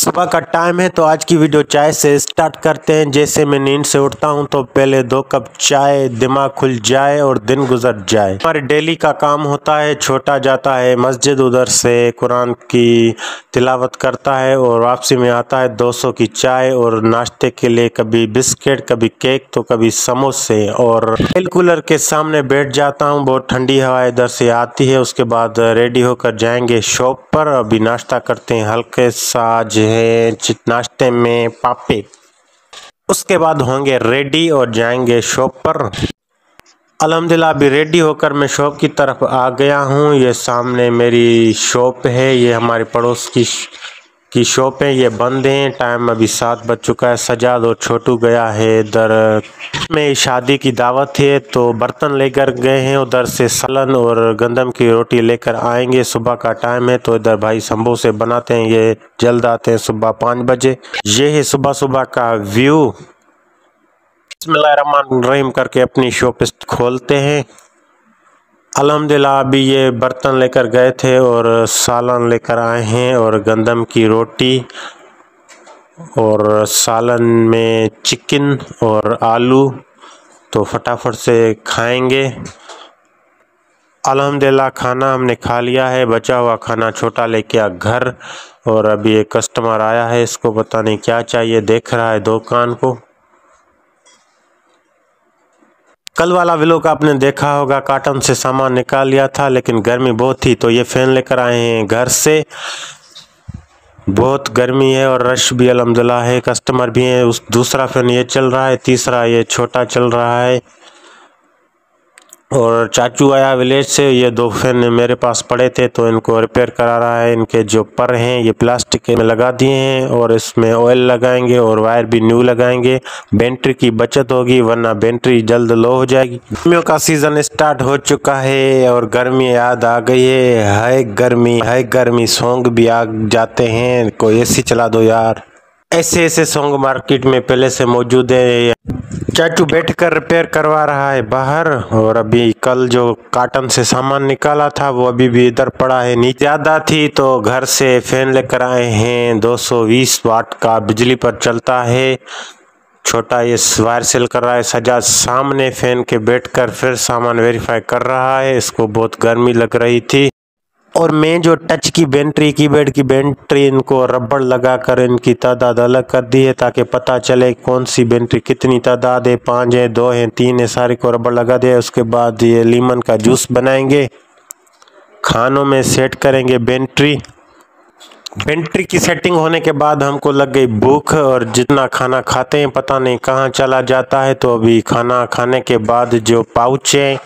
सुबह का टाइम है तो आज की वीडियो चाय से स्टार्ट करते हैं। जैसे मैं नींद से उठता हूं तो पहले 2 कप चाय, दिमाग खुल जाए और दिन गुजर जाए। हमारे डेली का काम होता है, छोटा जाता है मस्जिद, उधर से कुरान की तिलावत करता है और वापसी में आता है 200 की चाय और नाश्ते के लिए कभी बिस्किट, कभी केक तो कभी समोसे। और एयर कूलर के सामने बैठ जाता हूँ, बहुत ठंडी हवा इधर से आती है। उसके बाद रेडी होकर जाएंगे शॉप पर। अभी नाश्ता करते हैं हल्के सा है नाश्ते में पापे। उसके बाद होंगे रेडी और जाएंगे शॉप पर। अल्हम्दुलिल्लाह अभी रेडी होकर मैं शॉप की तरफ आ गया हूँ। ये सामने मेरी शॉप है, ये हमारे पड़ोस की शॉप है। ये बंद है, टाइम अभी 7 बज चुका है। सजाद और छोटू गया है इधर में शादी की दावत है तो बर्तन लेकर गए हैं। उधर से सालन और गंदम की रोटी लेकर आएंगे। सुबह का टाइम है तो इधर भाई समोसे बनाते हैं, ये जल्द आते हैं सुबह 5 बजे। ये है सुबह सुबह का व्यू। बिस्मिल्लाहिर्रहमानिर्रहीम करके अपनी शॉप खोलते हैं। अल्हम्दुलिल्लाह अभी ये बर्तन लेकर गए थे और सालन लेकर आए हैं और गंदम की रोटी और सालन में चिकन और आलू, तो फटाफट से खाएंगे। अल्हम्दुलिल्लाह खाना हमने खा लिया है, बचा हुआ खाना छोटा लेके आ घर। और अभी एक कस्टमर आया है, इसको पता नहीं क्या चाहिए, देख रहा है दुकान को। कल वाला व्लॉग आपने देखा होगा, कार्टन से सामान निकाल लिया था लेकिन गर्मी बहुत थी तो ये फैन लेकर आए हैं घर से। बहुत गर्मी है और रश भी अल्हम्दुलिल्लाह है, कस्टमर भी हैं। उस दूसरा फैन ये चल रहा है, तीसरा ये छोटा चल रहा है। और चाचू आया विलेज से, ये 2 फैन मेरे पास पड़े थे तो इनको रिपेयर करा रहा है। इनके जो पर हैं ये प्लास्टिक में लगा दिए हैं और इसमें ऑयल लगाएंगे और वायर भी न्यू लगाएंगे। बैटरी की बचत होगी वरना बैटरी जल्द लो हो जाएगी। गर्मियों का सीज़न स्टार्ट हो चुका है और गर्मी याद आ गई है। हाय गर्मी सॉन्ग भी आ जाते हैं, कोई एसी चला दो यार। ऐसे सॉन्ग मार्केट में पहले से मौजूद है। चाचू बैठकर रिपेयर करवा रहा है बाहर। और अभी कल जो कार्टन से सामान निकाला था वो अभी भी इधर पड़ा है। नीचे ज़्यादा थी तो घर से फैन लेकर आए हैं, 220 वाट का बिजली पर चलता है। छोटा ये वायर सेल कर रहा है। सजाद सामने फैन के बैठकर फिर सामान वेरीफाई कर रहा है, इसको बहुत गर्मी लग रही थी। और मैं जो टच की बैटरी, कीपैड की बैटरी, इनको रबड़ लगाकर इनकी तादाद अलग कर दी है ताकि पता चले कौन सी बैटरी कितनी तादाद है, 5 है, 2 है, 3 है, सारी को रबड़ लगा दिया। उसके बाद ये लीमन का जूस बनाएंगे, खानों में सेट करेंगे बैटरी की सेटिंग होने के बाद हमको लग गई भूख और जितना खाना खाते हैं पता नहीं कहाँ चला जाता है। तो अभी खाना खाने के बाद जो पाउच हैं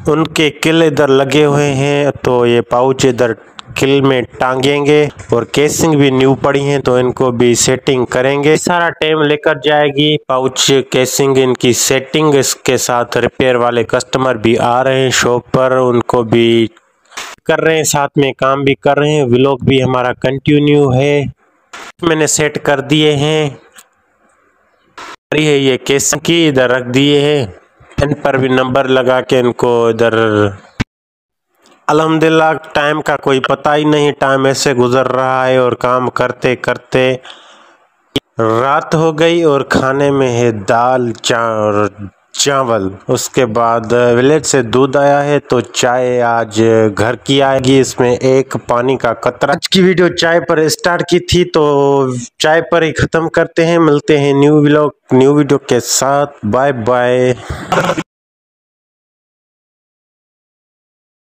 उनके किल इधर लगे हुए हैं तो ये पाउच इधर किल में टांगेंगे और केसिंग भी न्यू पड़ी हैं तो इनको भी सेटिंग करेंगे। सारा टाइम लेकर जाएगी पाउच केसिंग इनकी सेटिंग। इसके साथ रिपेयर वाले कस्टमर भी आ रहे हैं शॉप पर, उनको भी कर रहे हैं, साथ में काम भी कर रहे हैं। व्लॉग भी हमारा कंटिन्यू है। मैंने सेट कर दिए हैं, ये केस की इधर रख दिए हैं। इन पर भी नंबर लगा के इनको इधर। अल्हम्दुलिल्लाह टाइम का कोई पता ही नहीं, टाइम ऐसे गुजर रहा है और काम करते करते रात हो गई। और खाने में है दाल चावल। उसके बाद विलेज से दूध आया है तो चाय आज घर की आएगी, इसमें एक पानी का कतरा। आज की वीडियो चाय पर स्टार्ट की थी तो चाय पर ही ख़त्म करते हैं। मिलते हैं न्यू व्लॉग न्यू वीडियो के साथ। Bye bye.